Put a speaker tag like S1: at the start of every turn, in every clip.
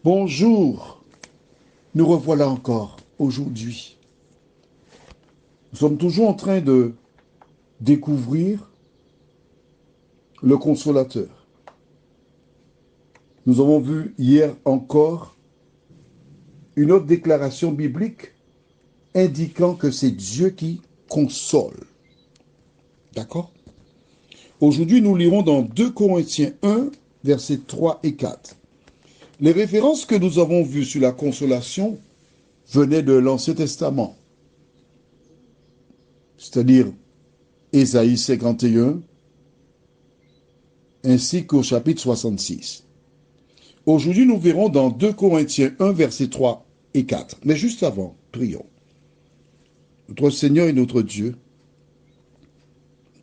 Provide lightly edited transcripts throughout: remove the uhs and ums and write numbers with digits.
S1: Bonjour, nous revoilà encore aujourd'hui. Nous sommes toujours en train de découvrir le Consolateur. Nous avons vu hier encore une autre déclaration biblique indiquant que c'est Dieu qui console. D'accord? Aujourd'hui, nous lirons dans 2 Corinthiens 1, versets 3 et 4. Les références que nous avons vues sur la consolation venaient de l'Ancien Testament, c'est-à-dire Ésaïe 51, ainsi qu'au chapitre 66. Aujourd'hui, nous verrons dans 2 Corinthiens 1, versets 3 et 4. Mais juste avant, prions. Notre Seigneur et notre Dieu,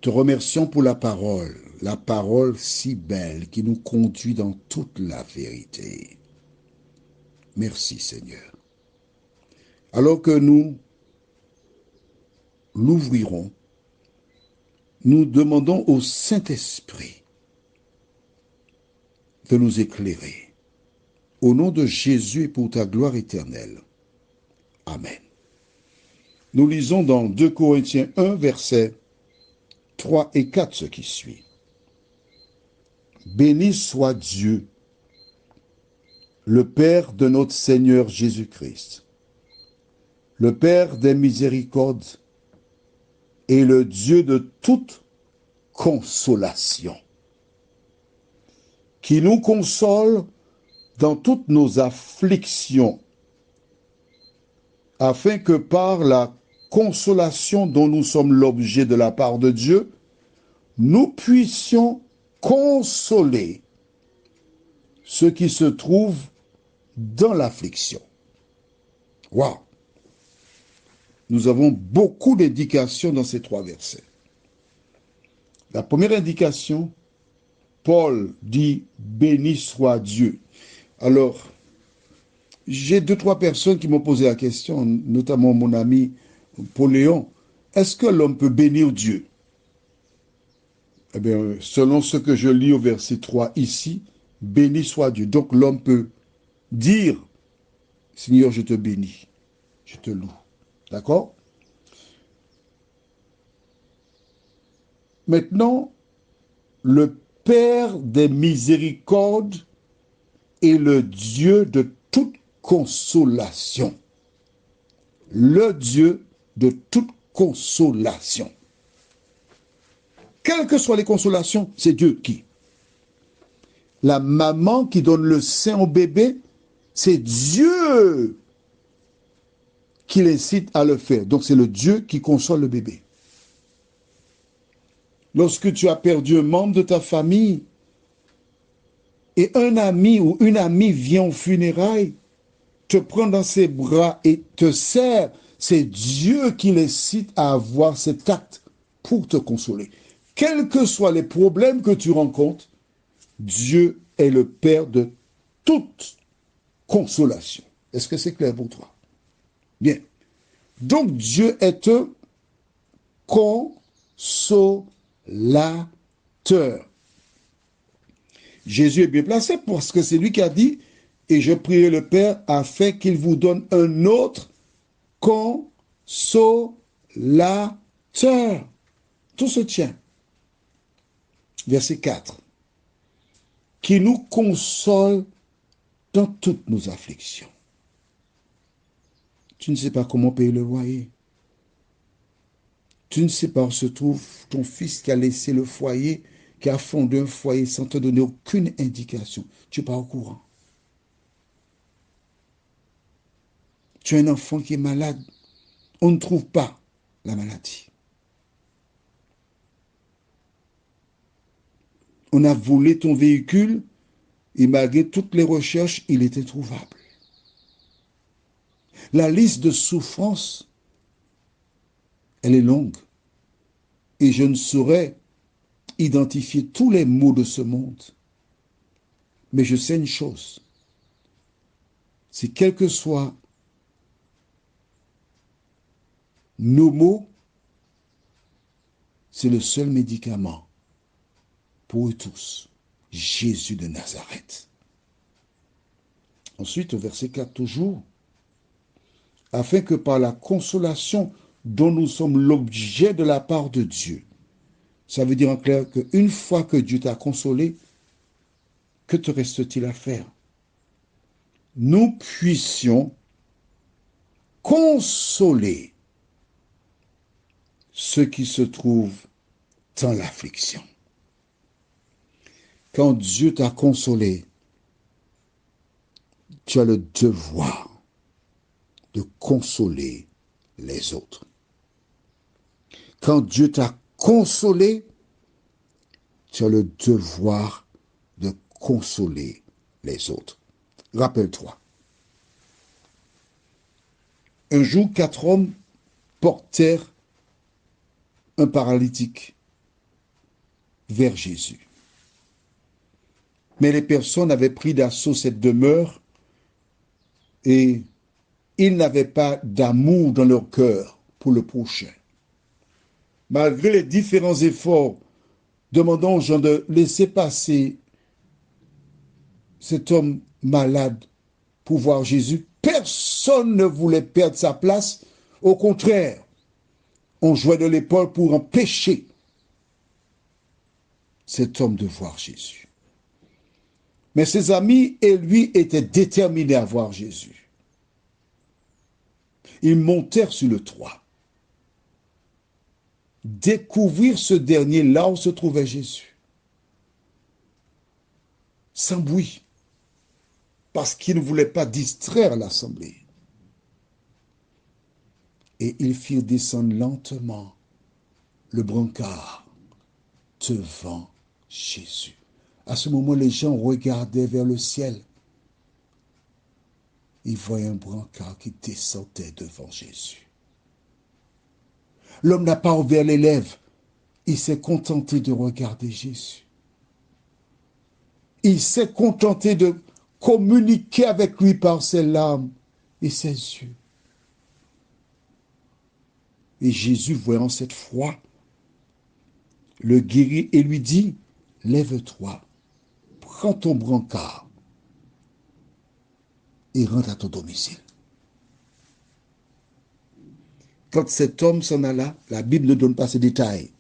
S1: te remercions pour la parole si belle qui nous conduit dans toute la vérité. Merci Seigneur. Alors que nous l'ouvrirons, nous demandons au Saint-Esprit de nous éclairer. Au nom de Jésus et pour ta gloire éternelle. Amen. Nous lisons dans 2 Corinthiens 1, versets 3 et 4 ce qui suit. Béni soit Dieu, le Père de notre Seigneur Jésus-Christ, le Père des miséricordes et le Dieu de toute consolation, qui nous console dans toutes nos afflictions, afin que par la consolation dont nous sommes l'objet de la part de Dieu, nous puissions consoler ceux qui se trouvent dans l'affliction. Waouh! Nous avons beaucoup d'indications dans ces 3 versets. La première indication, Paul dit « Béni soit Dieu ». Alors, j'ai 2-3 personnes qui m'ont posé la question, notamment mon ami Pauléon. Est-ce que l'homme peut bénir Dieu? Eh bien, selon ce que je lis au verset 3 ici, béni soit Dieu. Donc l'homme peut dire, Seigneur, je te bénis, je te loue. D'accord? Maintenant, le Père des miséricordes est le Dieu de toute consolation. Le Dieu de toute consolation. Quelles que soient les consolations, c'est Dieu qui. La maman qui donne le sein au bébé, c'est Dieu qui l'incite à le faire. Donc c'est le Dieu qui console le bébé. Lorsque tu as perdu un membre de ta famille et un ami ou une amie vient aux funérailles, te prend dans ses bras et te serre, c'est Dieu qui l'incite à avoir cet acte pour te consoler. Quels que soient les problèmes que tu rencontres, Dieu est le Père de toute consolation. Est-ce que c'est clair pour toi? Bien. Donc Dieu est un consolateur. Jésus est bien placé parce que c'est lui qui a dit « Et je prierai le Père afin qu'il vous donne un autre consolateur. » Tout se tient. Verset 4. Qui nous console dans toutes nos afflictions. Tu ne sais pas comment payer le loyer. Tu ne sais pas où se trouve ton fils qui a laissé le foyer, qui a fondé un foyer sans te donner aucune indication. Tu n'es pas au courant. Tu as un enfant qui est malade. On ne trouve pas la maladie. On a volé ton véhicule et malgré toutes les recherches, il est introuvable. La liste de souffrances, elle est longue. Et je ne saurais identifier tous les maux de ce monde. Mais je sais une chose. C'est quel que soit nos maux, c'est le seul médicament pour eux tous. Jésus de Nazareth. Ensuite, au verset 4 toujours, afin que par la consolation dont nous sommes l'objet de la part de Dieu, ça veut dire en clair qu'une fois que Dieu t'a consolé, que te reste-t-il à faire? Nous puissions consoler ceux qui se trouvent dans l'affliction. Quand Dieu t'a consolé, tu as le devoir de consoler les autres. Quand Dieu t'a consolé, tu as le devoir de consoler les autres. Rappelle-toi, un jour, 4 hommes portèrent un paralytique vers Jésus. Mais les personnes avaient pris d'assaut cette demeure et ils n'avaient pas d'amour dans leur cœur pour le prochain. Malgré les différents efforts demandant aux gens de laisser passer cet homme malade pour voir Jésus, personne ne voulait perdre sa place. Au contraire, on jouait de l'épaule pour empêcher cet homme de voir Jésus. Mais ses amis et lui étaient déterminés à voir Jésus. Ils montèrent sur le toit, découvrir ce dernier là où se trouvait Jésus. Sans bruit, parce qu'ils ne voulaient pas distraire l'assemblée. Et ils firent descendre lentement le brancard devant Jésus. À ce moment, les gens regardaient vers le ciel. Ils voyaient un brancard qui descendait devant Jésus. L'homme n'a pas ouvert les lèvres. Il s'est contenté de regarder Jésus. Il s'est contenté de communiquer avec lui par ses larmes et ses yeux. Et Jésus, voyant cette foi, le guérit et lui dit, « Lève-toi, prends ton brancard et rentre à ton domicile. » Quand cet homme s'en alla, la Bible ne donne pas ces détails.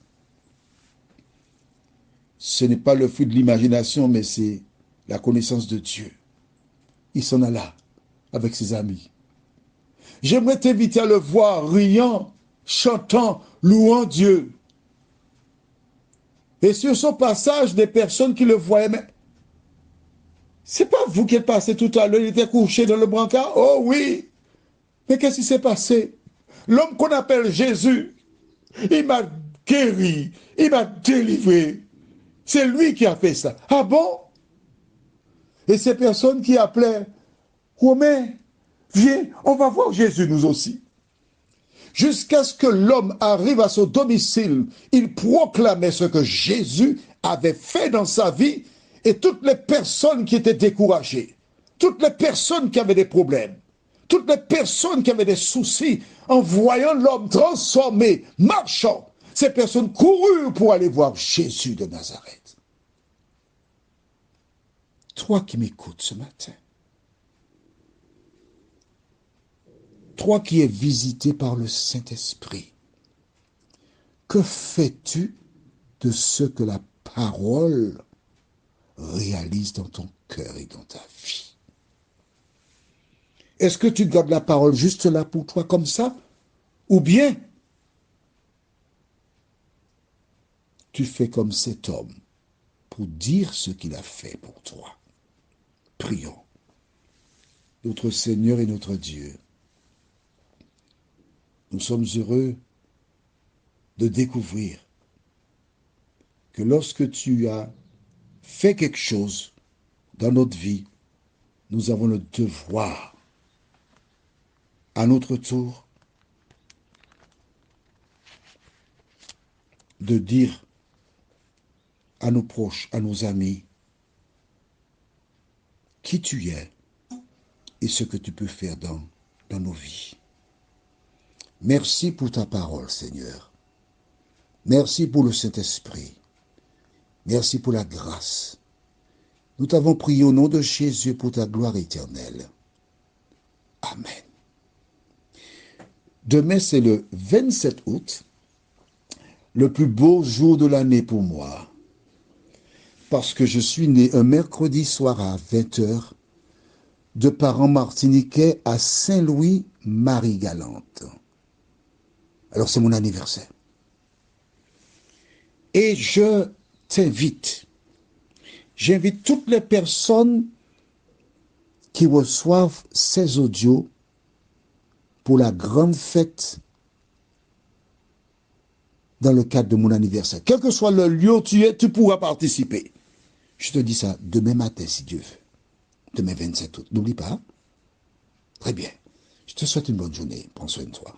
S1: Ce n'est pas le fruit de l'imagination, mais c'est la connaissance de Dieu. Il s'en alla avec ses amis. J'aimerais t'inviter à le voir riant, chantant, louant Dieu. Et sur son passage, des personnes qui le voyaient, mais c'est pas vous qui êtes passé tout à l'heure, il était couché dans le brancard? Oh oui! Mais qu'est-ce qui s'est passé? L'homme qu'on appelle Jésus, il m'a guéri, il m'a délivré. C'est lui qui a fait ça. Ah bon? Et ces personnes qui appelaient, Romain, viens, on va voir Jésus nous aussi. Jusqu'à ce que l'homme arrive à son domicile, il proclamait ce que Jésus avait fait dans sa vie, et toutes les personnes qui étaient découragées, toutes les personnes qui avaient des problèmes, toutes les personnes qui avaient des soucis, en voyant l'homme transformé, marchant, ces personnes coururent pour aller voir Jésus de Nazareth. Toi qui m'écoutes ce matin, toi qui es visité par le Saint-Esprit, que fais-tu de ce que la parole réalise dans ton cœur et dans ta vie? Est-ce que tu gardes la parole juste là pour toi comme ça? Ou bien tu fais comme cet homme pour dire ce qu'il a fait pour toi? Prions. Notre Seigneur et notre Dieu, nous sommes heureux de découvrir que lorsque tu as fait quelque chose dans notre vie, nous avons le devoir, à notre tour, de dire à nos proches, à nos amis, qui tu es et ce que tu peux faire dans nos vies. Merci pour ta parole, Seigneur. Merci pour le Saint-Esprit. Merci pour la grâce. Nous t'avons prié au nom de Jésus pour ta gloire éternelle. Amen. Demain, c'est le 27 août, le plus beau jour de l'année pour moi, parce que je suis né un mercredi soir à 20 heures de parents martiniquais à Saint-Louis, Marie-Galante. Alors, c'est mon anniversaire. Et j'invite toutes les personnes qui reçoivent ces audios pour la grande fête dans le cadre de mon anniversaire. Quel que soit le lieu où tu es, tu pourras participer. Je te dis ça demain matin, si Dieu veut. Demain 27 août. N'oublie pas. Très bien. Je te souhaite une bonne journée. Prends soin de toi.